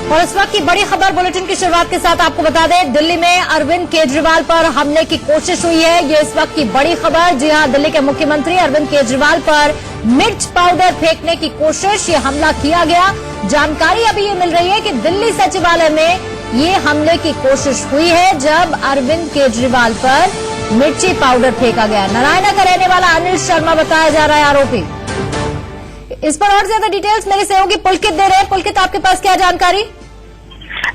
और इस वक्त की बड़ी खबर बुलेटिन की शुरुआत के साथ आपको बता दें, दिल्ली में अरविंद केजरीवाल पर हमले की कोशिश हुई है। ये इस वक्त की बड़ी खबर। जी हां, दिल्ली के मुख्यमंत्री अरविंद केजरीवाल पर मिर्च पाउडर फेंकने की कोशिश, ये हमला किया गया। जानकारी अभी ये मिल रही है कि दिल्ली सचिवालय में ये हमले की कोशिश हुई है जब अरविंद केजरीवाल पर मिर्ची पाउडर फेंका गया। नारायणा का रहने वाला अनिल शर्मा बताया जा रहा है आरोपी। इस पर और ज्यादा डिटेल्स मेरे सहयोगी पुलकित दे रहे हैं। पुलकित, आपके पास क्या जानकारी?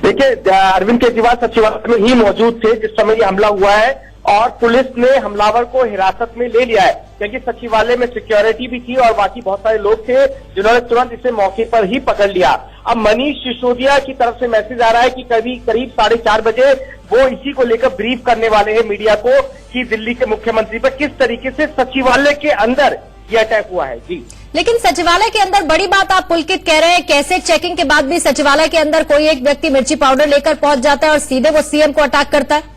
देखिए, अरविंद केजरीवाल सचिवालय में ही मौजूद थे जिस समय ये हमला हुआ है और पुलिस ने हमलावर को हिरासत में ले लिया है, क्योंकि सचिवालय में सिक्योरिटी भी थी और बाकी बहुत सारे लोग थे जिन्होंने तुरंत इसे मौके पर ही पकड़ लिया। अब मनीष सिसोदिया की तरफ से मैसेज आ रहा है कि करीब 4:30 बजे वो इसी को लेकर ब्रीफ करने वाले हैं मीडिया को कि दिल्ली के मुख्यमंत्री पर किस तरीके से सचिवालय के अंदर ये अटैक हुआ है। जी, लेकिन सचिवालय के अंदर बड़ी बात आप पुलकित कह रहे हैं, कैसे चेकिंग के बाद भी सचिवालय के अंदर कोई एक व्यक्ति मिर्ची पाउडर लेकर पहुंच जाता है और सीधे वो सीएम को अटैक करता है?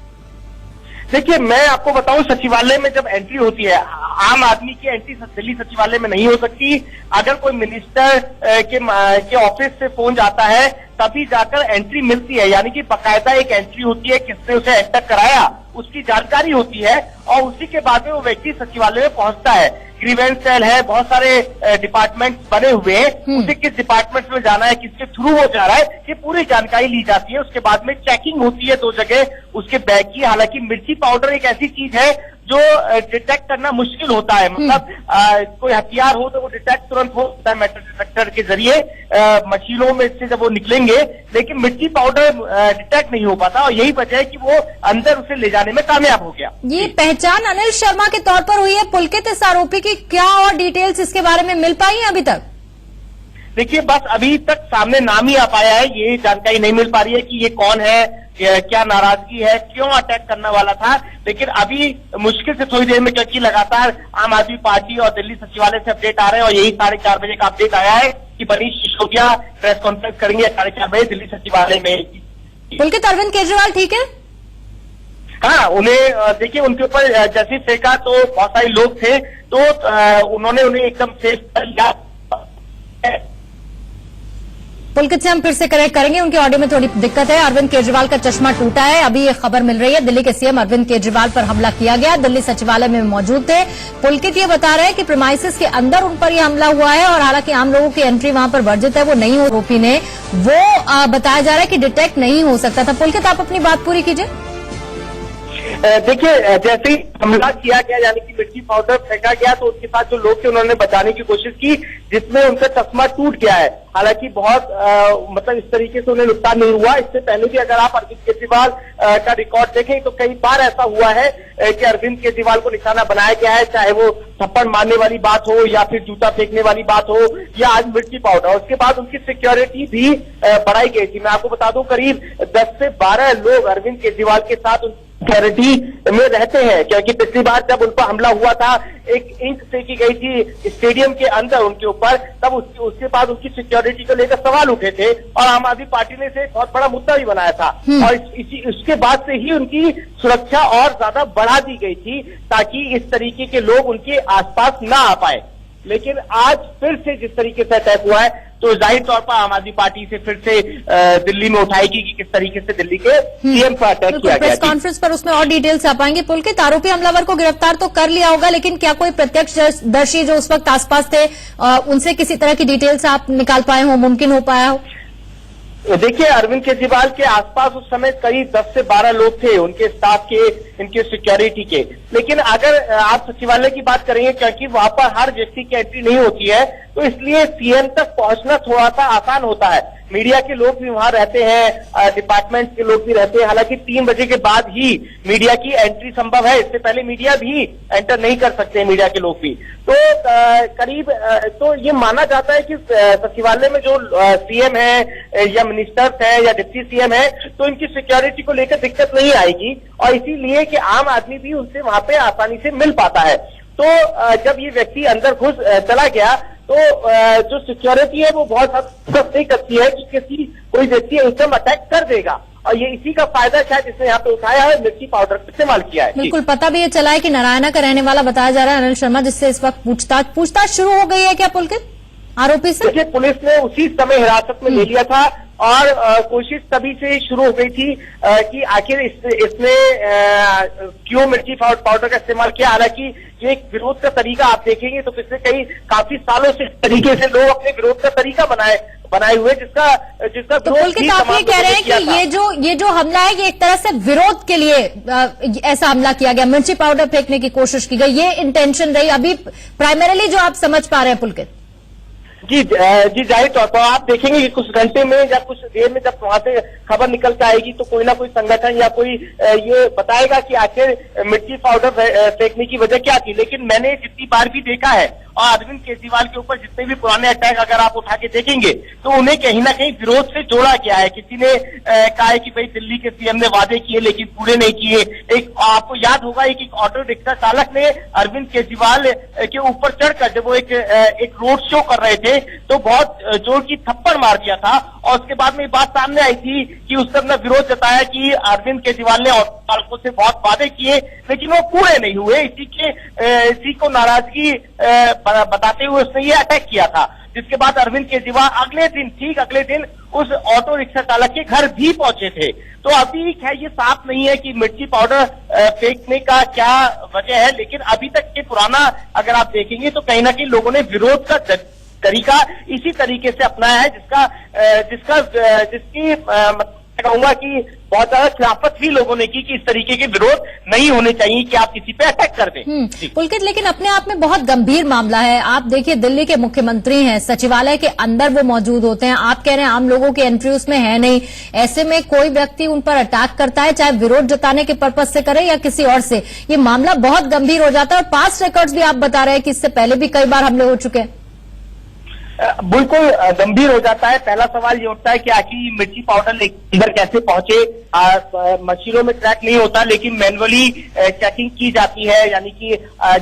देखिए, मैं आपको बताऊं, सचिवालय में जब एंट्री होती है, आम आदमी की एंट्री दिल्ली सचिवालय में नहीं हो सकती। अगर कोई मिनिस्टर के ऑफिस से फोन जाता है तभी जाकर एंट्री मिलती है, यानी कि बाकायदा एक एंट्री होती है, किसने उसे एंटर कराया उसकी जानकारी होती है और उसी के बाद में वो व्यक्ति सचिवालय में पहुंचता है। ग्रीवेंस सेल है, बहुत सारे डिपार्टमेंट बने हुए हैं, उसे किस डिपार्टमेंट में जाना है, किसके थ्रू वो जा रहा है, ये पूरी जानकारी ली जाती है। उसके बाद में चेकिंग होती है 2 जगह उसके बैग की। हालांकि मिर्ची पाउडर एक ऐसी चीज है जो डिटेक्ट करना मुश्किल होता है, मतलब कोई हथियार हो तो वो डिटेक्ट तुरंत होता है मेटल डिटेक्टर के जरिए, मशीनों में से जब वो निकलेंगे, लेकिन मिर्ची पाउडर डिटेक्ट नहीं हो पाता और यही वजह है कि वो अंदर उसे ले जाने में कामयाब हो गया। ये पहचान अनिल शर्मा के तौर पर हुई है पुलकित, इस आरोपी की क्या और डिटेल्स इसके बारे में मिल पाई है अभी तक? देखिए, बस अभी तक सामने नाम ही आ पाया है, ये जानकारी नहीं मिल पा रही है कि ये कौन है, क्या नाराजगी है, क्यों अटैक करने वाला था। लेकिन अभी मुश्किल से थोड़ी देर में, क्योंकि लगातार आम आदमी पार्टी और दिल्ली सचिवालय से अपडेट आ रहे हैं और यही 4:30 बजे का अपडेट आया है कि मनीष सिसोदिया प्रेस कॉन्फ्रेंस करेंगे 4:30 बजे दिल्ली सचिवालय में। पुलकित, अरविंद केजरीवाल ठीक है? हाँ, उन्हें देखिए, उनके ऊपर जैसे फेंका तो बहुत सारे लोग थे तो उन्होंने उन्हें एकदम सेफ कर लिया। पुलकित से हम फिर से कनेक्ट करेंगे, उनके ऑडियो में थोड़ी दिक्कत है। अरविंद केजरीवाल का चश्मा टूटा है, अभी ये खबर मिल रही है। दिल्ली के सीएम अरविंद केजरीवाल पर हमला किया गया, दिल्ली सचिवालय में मौजूद थे। पुलकित ये बता रहे हैं कि प्रीमाइसेस के अंदर उन पर यह हमला हुआ है और हालांकि आम लोगों की एंट्री वहां पर वर्जित है, वो नहीं हो। आरोपी ने वो बताया जा रहा है कि डिटेक्ट नहीं हो सकता था। पुलकित, आप अपनी बात पूरी कीजिए। देखिए, जैसे ही हमला किया गया, यानी कि मिर्ची पाउडर फेंका गया, तो उसके साथ जो लोग थे उन्होंने बचाने की कोशिश की, जिसमें उनका चश्मा टूट गया है। हालांकि बहुत मतलब इस तरीके से उन्हें नुकसान नहीं हुआ। इससे पहले भी अगर आप अरविंद केजरीवाल का रिकॉर्ड देखें तो कई बार ऐसा हुआ है कि अरविंद केजरीवाल को निशाना बनाया गया है, चाहे वो थप्पड़ मारने वाली बात हो या फिर जूता फेंकने वाली बात हो या आज मिर्ची पाउडर। उसके बाद उनकी सिक्योरिटी भी बढ़ाई गई थी। मैं आपको बता दूं, करीब 10 से 12 लोग अरविंद केजरीवाल के साथ सिक्योरिटी में रहते हैं, क्योंकि पिछली बार जब उन पर हमला हुआ था, एक इंक फेंकी गई थी स्टेडियम के अंदर उनके ऊपर, तब उसके बाद उनकी सिक्योरिटी को लेकर सवाल उठे थे और आम आदमी पार्टी ने इसे एक बहुत बड़ा मुद्दा भी बनाया था और इसके बाद से ही उनकी सुरक्षा और ज्यादा बढ़ा दी गई थी ताकि इस तरीके के लोग उनके आसपास ना आ पाए। लेकिन आज फिर से जिस तरीके से अटैक हुआ है तो जाहिर तौर पर आम आदमी पार्टी से फिर से दिल्ली में उठाएगी कि किस तरीके से दिल्ली के सीएम पर अटैक किया गया। प्रेस कॉन्फ्रेंस पर उसमें और डिटेल्स आ पाएंगे। पुलकित, आरोपी हमलावर को गिरफ्तार तो कर लिया होगा, लेकिन क्या कोई प्रत्यक्षदर्शी जो उस वक्त आसपास थे उनसे किसी तरह की डिटेल्स आप निकाल पाए हो, मुमकिन हो पाया हो? देखिए, अरविंद केजरीवाल के आसपास उस समय करीब 10 से 12 लोग थे, उनके स्टाफ के, इनके सिक्योरिटी के। लेकिन अगर आप सचिवालय की बात करेंगे, क्योंकि वहां पर हर व्यक्ति की एंट्री नहीं होती है, तो इसलिए सीएम तक पहुंचना थोड़ा सा आसान होता है। मीडिया के लोग भी वहां रहते हैं, डिपार्टमेंट के लोग भी रहते हैं। हालांकि 3 बजे के बाद ही मीडिया की एंट्री संभव है, इससे पहले मीडिया भी एंटर नहीं कर सकते, मीडिया के लोग भी। तो करीब तो ये माना जाता है कि सचिवालय में जो सीएम है या मिनिस्टर्स है या डिप्टी सीएम है, तो इनकी सिक्योरिटी को लेकर दिक्कत नहीं आएगी और इसीलिए कि आम आदमी भी उनसे वहां पे आसानी से मिल पाता है। तो जब ये व्यक्ति अंदर घुस चला गया तो जो सिक्योरिटी है वो बहुत हद तक नहीं करती है कि कोई व्यक्ति एकदम अटैक कर देगा और ये इसी का फायदा शायद इसने यहाँ पे उठाया है, मिर्ची पाउडर का इस्तेमाल किया है। बिल्कुल, पता भी ये चला है कि नारायणा का रहने वाला बताया जा रहा है अनिल शर्मा, जिससे इस वक्त पूछताछ शुरू हो गई है क्या पुलकित आरोपी से? देखिए, पुलिस ने उसी समय हिरासत में ले लिया था और कोशिश तभी से शुरू हो गई थी कि आखिर इसने क्यों मिर्ची पाउडर का इस्तेमाल किया। हालांकि ये एक विरोध का तरीका आप देखेंगे तो पिछले काफी सालों से इस तरीके से लोग अपने विरोध का तरीका बनाए हुए जिसका तो पुलकित आप ये कह रहे हैं कि ये जो हमला है ये एक तरह से विरोध के लिए ऐसा हमला किया गया, मिर्ची पाउडर फेंकने की कोशिश की गई, ये इंटेंशन रही अभी प्राइमरीली जो आप समझ पा रहे हैं पुलकित? जी जाहिर तौर पर आप देखेंगे कि कुछ घंटे में या कुछ देर में जब वहां से खबर निकल के आएगी तो कोई ना कोई संगठन या कोई ये बताएगा कि आखिर मिर्ची पाउडर फेंकने की वजह क्या थी। लेकिन मैंने जितनी बार भी देखा है और अरविंद केजरीवाल के ऊपर जितने भी पुराने अटैक अगर आप उठा के देखेंगे तो उन्हें कहीं ना कहीं विरोध से जोड़ा गया है। किसी ने कहा है कि भाई दिल्ली के सीएम ने वादे किए लेकिन पूरे नहीं किए। एक आपको याद होगा एक ऑटो रिक्शा चालक ने अरविंद केजरीवाल के ऊपर चढ़कर जब वो एक रोड शो कर रहे थे तो बहुत जोर की थप्पड़ मार दिया था और उसके बाद में ये बात सामने आई थी कि उसने अपना विरोध जताया कि अरविंद केजरीवाल ने ऑटो चालकों से बहुत वादे किए लेकिन वो पूरे नहीं हुए। इसी को नाराजगी बताते हुए उसने ये अटैक किया था, जिसके बाद अरविंद केजरीवाल अगले दिन उस ऑटो रिक्शा चालक के घर भी पहुंचे थे। तो अभी खैर ये साफ नहीं है कि मिर्ची पाउडर फेंकने का क्या वजह है, लेकिन अभी तक के पुराना अगर आप देखेंगे तो कहीं ना कहीं लोगों ने विरोध का तरीका इसी तरीके से अपनाया है जिसकी कहूंगा कि बहुत ज्यादा खिलाफत भी लोगों ने की कि इस तरीके के विरोध नहीं होने चाहिए कि आप किसी पे अटैक कर दें। पुलकित, लेकिन अपने आप में बहुत गंभीर मामला है। आप देखिए दिल्ली के मुख्यमंत्री हैं, सचिवालय के अंदर वो मौजूद होते हैं, आप कह रहे हैं आम लोगों की एंट्री उसमें है नहीं। ऐसे में कोई व्यक्ति उन पर अटैक करता है, चाहे विरोध जताने के पर्पज से करे या किसी और से, ये मामला बहुत गंभीर हो जाता है। और पास्ट रिकॉर्ड्स भी आप बता रहे हैं कि इससे पहले भी कई बार हमले हो चुके हैं। बिल्कुल गंभीर हो जाता है। पहला सवाल ये उठता है कि आखिर मिर्ची पाउडर इधर कैसे पहुंचे। मशीनों में ट्रैक नहीं होता लेकिन मैनुअली चेकिंग की जाती है, यानी कि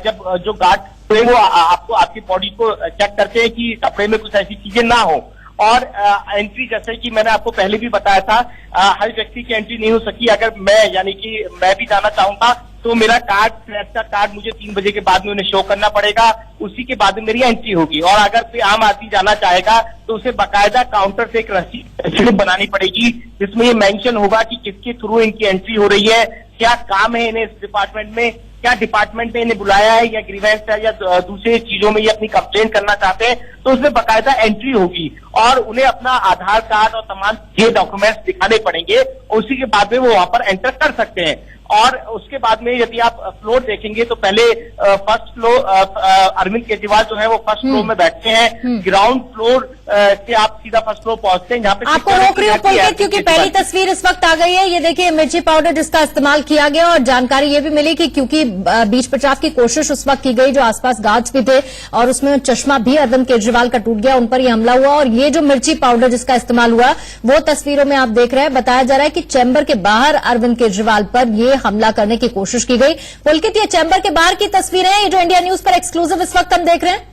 जब जो गार्ड वो आपको आपकी बॉडी को चेक करते हैं कि कपड़े में कुछ ऐसी चीजें ना हो। और एंट्री जैसे कि मैंने आपको पहले भी बताया था, हर व्यक्ति की एंट्री नहीं हो सकी। अगर मैं भी जाना चाहूंगा तो मेरा कार्ड मुझे 3 बजे के बाद में उन्हें शो करना पड़ेगा, उसी के बाद में मेरी एंट्री होगी। और अगर कोई आम आदमी जाना चाहेगा तो उसे बाकायदा काउंटर से एक रसीद बनानी पड़ेगी जिसमें ये मेंशन होगा कि किसके थ्रू इनकी एंट्री हो रही है, क्या काम है इन्हें इस डिपार्टमेंट में, क्या डिपार्टमेंट ने इन्हें बुलाया है या ग्रीवेंस है या दूसरे चीजों में ये अपनी कंप्लेंट करना चाहते हैं, तो उसमें बाकायदा एंट्री होगी और उन्हें अपना आधार कार्ड और तमाम ये डॉक्यूमेंट्स दिखाने पड़ेंगे। उसी के बाद में वो वहां पर एंटर कर सकते हैं। और उसके बाद में यदि आप फ्लोर देखेंगे तो पहले फर्स्ट फ्लोर अरविंद केजरीवाल जो है वो फर्स्ट फ्लोर में बैठते हैं, ग्राउंड फ्लोर से आप सीधा फर्स्ट फ्लोर पहुंचते हैं जहाँ पे आपको रोक रही हूँ पुलकित क्योंकि पहली तस्वीर इस वक्त आ गई है। ये देखिए मिर्ची पाउडर जिसका इस्तेमाल किया गया और जानकारी ये भी मिली कि क्योंकि बीच बचाव की कोशिश उस वक्त की गई, जो आसपास गार्ड्स भी थे और उसमें चश्मा भी अरविंद केजरीवाल का टूट गया, उन पर यह हमला हुआ। और ये जो मिर्ची पाउडर जिसका इस्तेमाल हुआ वो तस्वीरों में आप देख रहे हैं। बताया जा रहा है कि चैम्बर के बाहर अरविंद केजरीवाल पर ये हमला करने की कोशिश की गई। पुलकित, ये चैम्बर के बाहर की तस्वीरें हैं, ये जो इंडिया न्यूज पर एक्सक्लूसिव इस वक्त हम देख रहे हैं।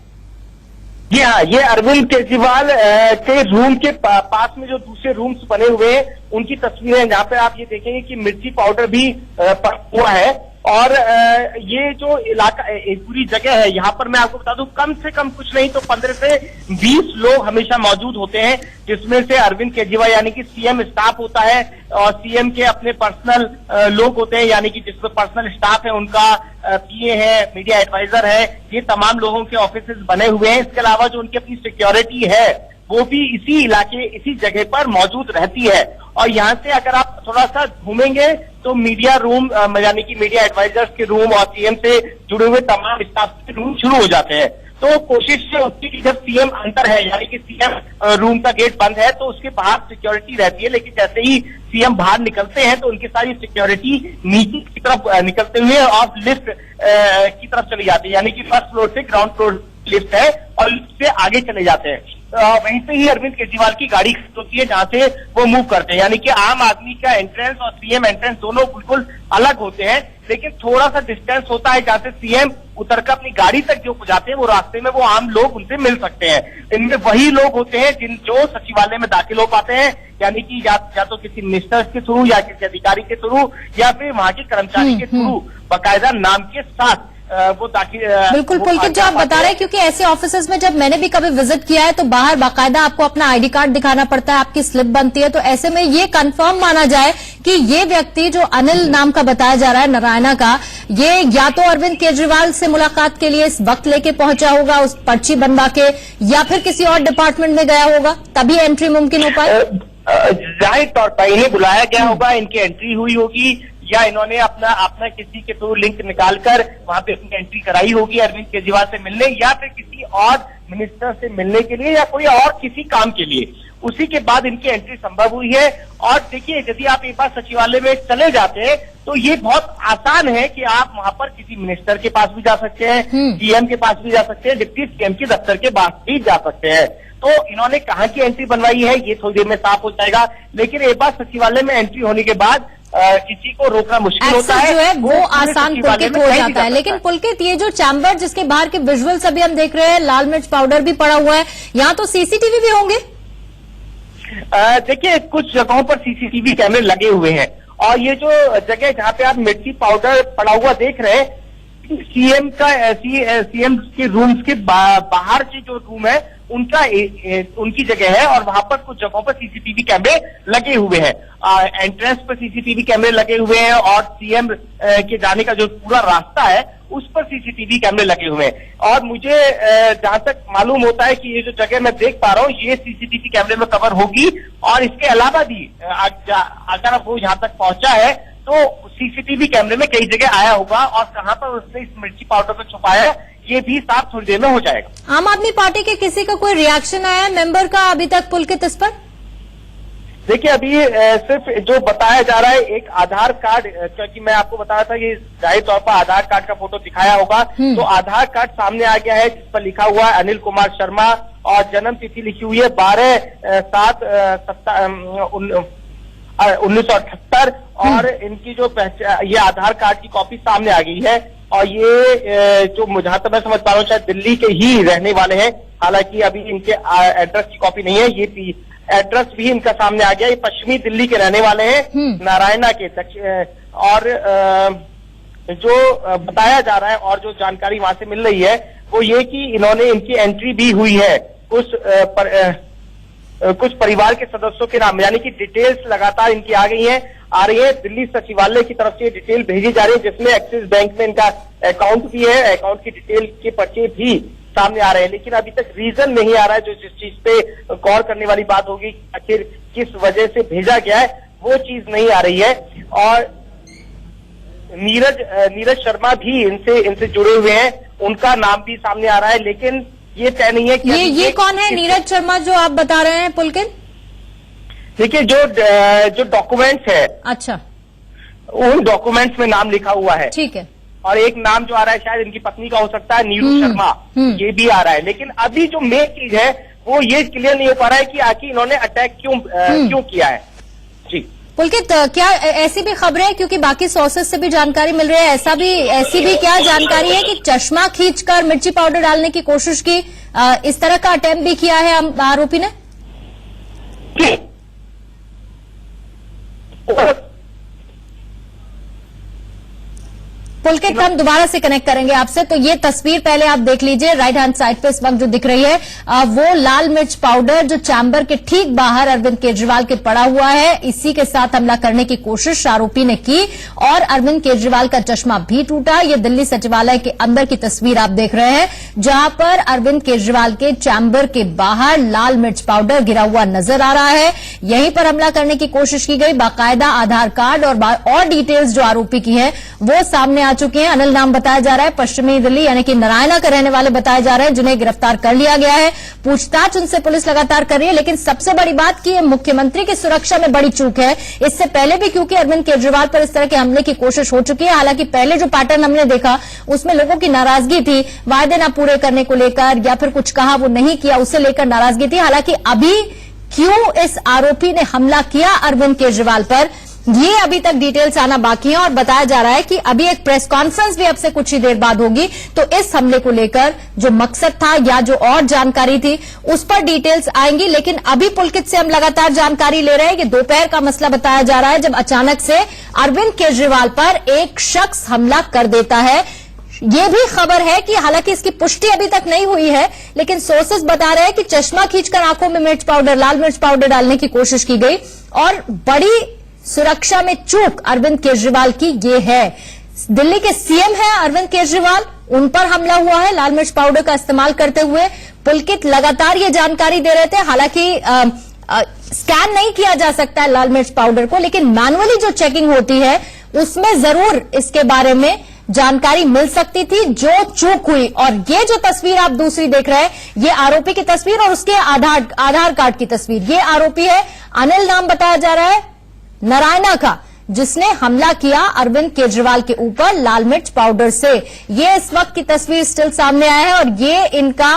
जी हाँ, ये अरविंद केजरीवाल के रूम के पास में जो दूसरे रूम्स बने हुए हैं उनकी तस्वीरें हैं, जहाँ पे आप ये देखेंगे कि मिर्ची पाउडर भी हुआ है। और ये जो इलाका पूरी जगह है यहाँ पर मैं आपको बता दूं कम से कम कुछ नहीं तो 15 से 20 लोग हमेशा मौजूद होते हैं, जिसमें से अरविंद केजरीवाल यानी कि सीएम स्टाफ होता है और सीएम के अपने पर्सनल लोग होते हैं, यानी कि जिसमें पर्सनल स्टाफ है, उनका पीए है, मीडिया एडवाइजर है, ये तमाम लोगों के ऑफिस बने हुए हैं। इसके अलावा जो उनकी अपनी सिक्योरिटी है वो भी इसी इलाके इसी जगह पर मौजूद रहती है। और यहाँ से अगर आप थोड़ा सा घूमेंगे तो मीडिया रूम यानी कि मीडिया एडवाइजर्स के रूम और सीएम से जुड़े हुए तमाम स्टाफ के रूम शुरू हो जाते हैं। तो कोशिश से होती है कि जब सीएम अंदर है यानी कि सीएम रूम का गेट बंद है तो उसके बाहर सिक्योरिटी रहती है, लेकिन जैसे ही सीएम बाहर निकलते हैं तो उनकी सारी सिक्योरिटी नीचे की तरफ निकलते हुए और लिफ्ट की तरफ चली जाती है, यानी कि फर्स्ट फ्लोर से ग्राउंड फ्लोर लिफ्ट है और लिफ्ट से आगे चले जाते हैं। वहीं से ही अरविंद केजरीवाल की गाड़ी होती है जहां से वो मूव करते हैं, यानी कि आम आदमी का एंट्रेंस और सीएम एंट्रेंस दोनों बिल्कुल अलग होते हैं, लेकिन थोड़ा सा डिस्टेंस होता है जहां से सीएम उतरकर अपनी गाड़ी तक जो जाते हैं वो रास्ते में वो आम लोग उनसे मिल सकते हैं। इनमें वही लोग होते हैं जो सचिवालय में दाखिल हो पाते हैं, यानी कि या तो किसी मिनिस्टर के थ्रू या किसी अधिकारी के थ्रू या फिर वहां के कर्मचारी के थ्रू बाकायदा नाम के साथ वो दाखिल बिल्कुल वो पुलकित, जो आप बता रहे हैं, क्योंकि ऐसे ऑफिसेज में जब मैंने भी कभी विजिट किया है तो बाहर बाकायदा आपको अपना आईडी कार्ड दिखाना पड़ता है, आपकी स्लिप बनती है। तो ऐसे में ये कंफर्म माना जाए कि ये व्यक्ति जो अनिल नाम का बताया जा रहा है, नारायणा का, ये या तो अरविंद केजरीवाल से मुलाकात के लिए इस वक्त लेके पहुंचा होगा उस पर्ची बनवा के, या फिर किसी और डिपार्टमेंट में गया होगा, तभी एंट्री मुमकिन हो पाए। जाहिर तौर पर इन्हें बुलाया गया होगा, इनकी एंट्री हुई होगी, या इन्होंने अपना किसी के थ्रू लिंक निकालकर वहां पे अपनी एंट्री कराई होगी अरविंद केजरीवाल से मिलने, या फिर किसी और मिनिस्टर से मिलने के लिए, या कोई और किसी काम के लिए। उसी के बाद इनकी एंट्री संभव हुई है। और देखिए, यदि आप एक बार सचिवालय में चले जाते हैं तो ये बहुत आसान है कि आप वहां पर किसी मिनिस्टर के पास भी जा सकते हैं, सीएम के पास भी जा सकते हैं, डिप्टी सीएम के दफ्तर के पास भी जा सकते हैं। तो इन्होंने कहाँ की एंट्री बनवाई है ये थोड़ी देर में साफ हो जाएगा, लेकिन एक बार सचिवालय में एंट्री होने के बाद किसी को रोकना मुश्किल होता है, जो है वो आसान पुलकित हो जाता है। लेकिन पुलकित, ये जो चैम्बर जिसके बाहर के विजुअल्स अभी हम देख रहे हैं, लाल मिर्च पाउडर भी पड़ा हुआ है, यहाँ तो सीसीटीवी भी होंगे। देखिए, कुछ जगहों पर सीसीटीवी कैमरे लगे हुए हैं, और ये जो जगह जहाँ पे आप मिर्ची पाउडर पड़ा हुआ देख रहे हैं, सीएम के रूम्स के बाहर के जो रूम है उनकी जगह है, और वहां पर कुछ जगहों पर सीसीटीवी कैमरे लगे हुए हैं। एंट्रेंस पर सीसीटीवी कैमरे लगे हुए हैं, और सीएम के जाने का जो पूरा रास्ता है उस पर सीसीटीवी कैमरे लगे हुए हैं। और मुझे जहां तक मालूम होता है कि ये जो जगह मैं देख पा रहा हूँ ये सीसीटीवी कैमरे में कवर होगी, और इसके अलावा भी अगर वो यहाँ तक पहुंचा है तो सीसीटीवी कैमरे में कई जगह आया होगा, और कहां पर उसने इस मिर्ची पाउडर को छुपाया है ये भी साफ थोड़ी देर में हो जाएगा। आम आदमी पार्टी के किसी का कोई रिएक्शन आया है मेंबर का अभी तक पुलकित इस पर? देखिए, अभी सिर्फ जो बताया जा रहा है एक आधार कार्ड, क्योंकि मैं आपको बताया था ये जाहिर तौर पर आधार कार्ड का फोटो दिखाया होगा, तो आधार कार्ड सामने आ गया है जिस पर लिखा हुआ है अनिल कुमार शर्मा, और जन्म तिथि लिखी हुई है 12/7/1978, और इनकी जो ये आधार कार्ड की कॉपी सामने आ गई है। और ये जो जहां तक मैं समझ पा रहा हूँ शायद दिल्ली के ही रहने वाले हैं, हालांकि अभी इनके एड्रेस की कॉपी नहीं है, ये एड्रेस भी इनका सामने आ गया। ये पश्चिमी दिल्ली के रहने वाले हैं, नारायणा के और जो बताया जा रहा है और जो जानकारी वहां से मिल रही है वो ये कि इन्होंने इनकी एंट्री भी हुई है कुछ परिवार के सदस्यों के नाम, यानी कि डिटेल्स लगातार इनकी आ रही है। दिल्ली सचिवालय की तरफ से डिटेल भेजी जा रही है, जिसमें एक्सिस बैंक में इनका अकाउंट भी है, अकाउंट की डिटेल के पर्चे भी सामने आ रहे हैं। लेकिन अभी तक रीजन नहीं आ रहा है, जो जिस चीज पे गौर करने वाली बात होगी आखिर किस वजह से भेजा गया है वो चीज नहीं आ रही है। और नीरज शर्मा भी इनसे जुड़े हुए हैं, उनका नाम भी सामने आ रहा है, लेकिन ये तय नहीं है कि ये कौन है नीरज शर्मा जो आप बता रहे हैं पुलकित? देखिए, जो डॉक्यूमेंट्स है, अच्छा, उन डॉक्यूमेंट्स में नाम लिखा हुआ है, ठीक है, और एक नाम जो आ रहा है शायद इनकी पत्नी का हो सकता है, नीरू शर्मा, ये भी आ रहा है। लेकिन अभी जो मेन चीज है वो ये क्लियर नहीं हो पा रहा है कि आखिर इन्होंने अटैक क्यों किया है। जी पुलकित, क्या ऐसी भी खबरें हैं, क्योंकि बाकी सोर्सेज से भी जानकारी मिल रही है, ऐसी भी क्या जानकारी है कि चश्मा खींचकर मिर्ची पाउडर डालने की कोशिश की, इस तरह का अटेम्प्ट भी किया है आरोपी ने? पुलकित, हम दोबारा से कनेक्ट करेंगे आपसे। तो ये तस्वीर पहले आप देख लीजिए, राइट हैंड साइड पे इस वक्त जो दिख रही है वो लाल मिर्च पाउडर जो चैम्बर के ठीक बाहर अरविंद केजरीवाल के पड़ा हुआ है, इसी के साथ हमला करने की कोशिश आरोपी ने की, और अरविंद केजरीवाल का चश्मा भी टूटा। ये दिल्ली सचिवालय के अंदर की तस्वीर आप देख रहे हैं, जहां पर अरविंद केजरीवाल के चैम्बर के बाहर लाल मिर्च पाउडर गिरा हुआ नजर आ रहा है। यहीं पर हमला करने की कोशिश की गई, बाकायदा आधार कार्ड और डिटेल्स जो आरोपी की है वो सामने चुके हैं। अनिल नाम बताया जा रहा है, पश्चिमी दिल्ली यानी कि नारायणा के रहने वाले बताए जा रहे हैं, जिन्हें गिरफ्तार कर लिया गया है। पूछताछ उनसे पुलिस लगातार कर रही है, लेकिन सबसे बड़ी बात कि ये मुख्यमंत्री की सुरक्षा में बड़ी चूक है। इससे पहले भी क्योंकि अरविंद केजरीवाल पर इस तरह के हमले की कोशिश हो चुकी है, हालांकि पहले जो पैटर्न हमने देखा उसमें लोगों की नाराजगी थी, वायदे न पूरे करने को लेकर या फिर कुछ कहा वो नहीं किया उसे लेकर नाराजगी थी। हालांकि अभी क्यों इस आरोपी ने हमला किया अरविंद केजरीवाल पर, ये अभी तक डिटेल्स आना बाकी है, और बताया जा रहा है कि अभी एक प्रेस कॉन्फ्रेंस भी अब से कुछ ही देर बाद होगी, तो इस हमले को लेकर जो मकसद था या जो और जानकारी थी उस पर डिटेल्स आएंगी। लेकिन अभी पुलकित से हम लगातार जानकारी ले रहे हैं कि दोपहर का मसला बताया जा रहा है, जब अचानक से अरविंद केजरीवाल पर एक शख्स हमला कर देता है। ये भी खबर है कि हालांकि इसकी पुष्टि अभी तक नहीं हुई है, लेकिन सोर्सेस बता रहे हैं कि चश्मा खींचकर आंखों में मिर्च पाउडर, लाल मिर्च पाउडर डालने की कोशिश की गई और बड़ी सुरक्षा में चूक अरविंद केजरीवाल की ये है। दिल्ली के सीएम है अरविंद केजरीवाल, उन पर हमला हुआ है लाल मिर्च पाउडर का इस्तेमाल करते हुए। पुलकित लगातार ये जानकारी दे रहे थे, हालांकि स्कैन नहीं किया जा सकता है लाल मिर्च पाउडर को, लेकिन मैनुअली जो चेकिंग होती है उसमें जरूर इसके बारे में जानकारी मिल सकती थी जो चूक हुई। और ये जो तस्वीर आप दूसरी देख रहे हैं, ये आरोपी की तस्वीर और उसके आधार कार्ड की तस्वीर। ये आरोपी है, अनिल नाम बताया जा रहा है नारायणा का, जिसने हमला किया अरविंद केजरीवाल के ऊपर लाल मिर्च पाउडर से। ये इस वक्त की तस्वीर स्टिल सामने आया है और ये इनका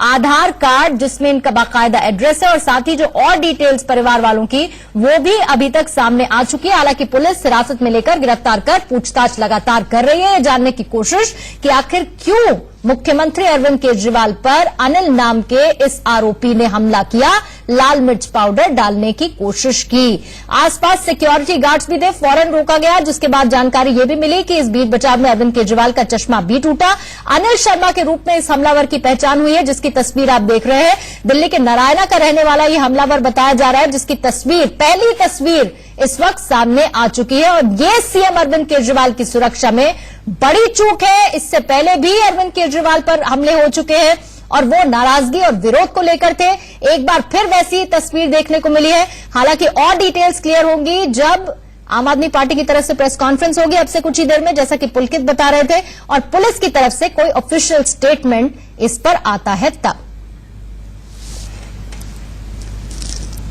आधार कार्ड जिसमें इनका बाकायदा एड्रेस है और साथ ही जो और डिटेल्स परिवार वालों की वो भी अभी तक सामने आ चुकी है। हालांकि पुलिस हिरासत में लेकर गिरफ्तार कर पूछताछ लगातार कर रही है, जानने की कोशिश कि आखिर क्यों मुख्यमंत्री अरविंद केजरीवाल पर अनिल नाम के इस आरोपी ने हमला किया, लाल मिर्च पाउडर डालने की कोशिश की। आसपास सिक्योरिटी गार्ड्स भी थे, फौरन रोका गया, जिसके बाद जानकारी यह भी मिली कि इस बीच बचाव में अरविंद केजरीवाल का चश्मा भी टूटा। अनिल शर्मा के रूप में इस हमलावर की पहचान हुई है, जिसकी तस्वीर आप देख रहे हैं। दिल्ली के नारायणा का रहने वाला यह हमलावर बताया जा रहा है, जिसकी तस्वीर, पहली तस्वीर इस वक्त सामने आ चुकी है। और ये सीएम अरविंद केजरीवाल की सुरक्षा में बड़ी चूक है। इससे पहले भी अरविंद केजरीवाल पर हमले हो चुके हैं और वो नाराजगी और विरोध को लेकर थे। एक बार फिर वैसी तस्वीर देखने को मिली है। हालांकि और डिटेल्स क्लियर होंगी जब आम आदमी पार्टी की तरफ से प्रेस कॉन्फ्रेंस होगी अब से कुछ ही देर में, जैसा कि पुलकित बता रहे थे, और पुलिस की तरफ से कोई ऑफिशियल स्टेटमेंट इस पर आता है तब।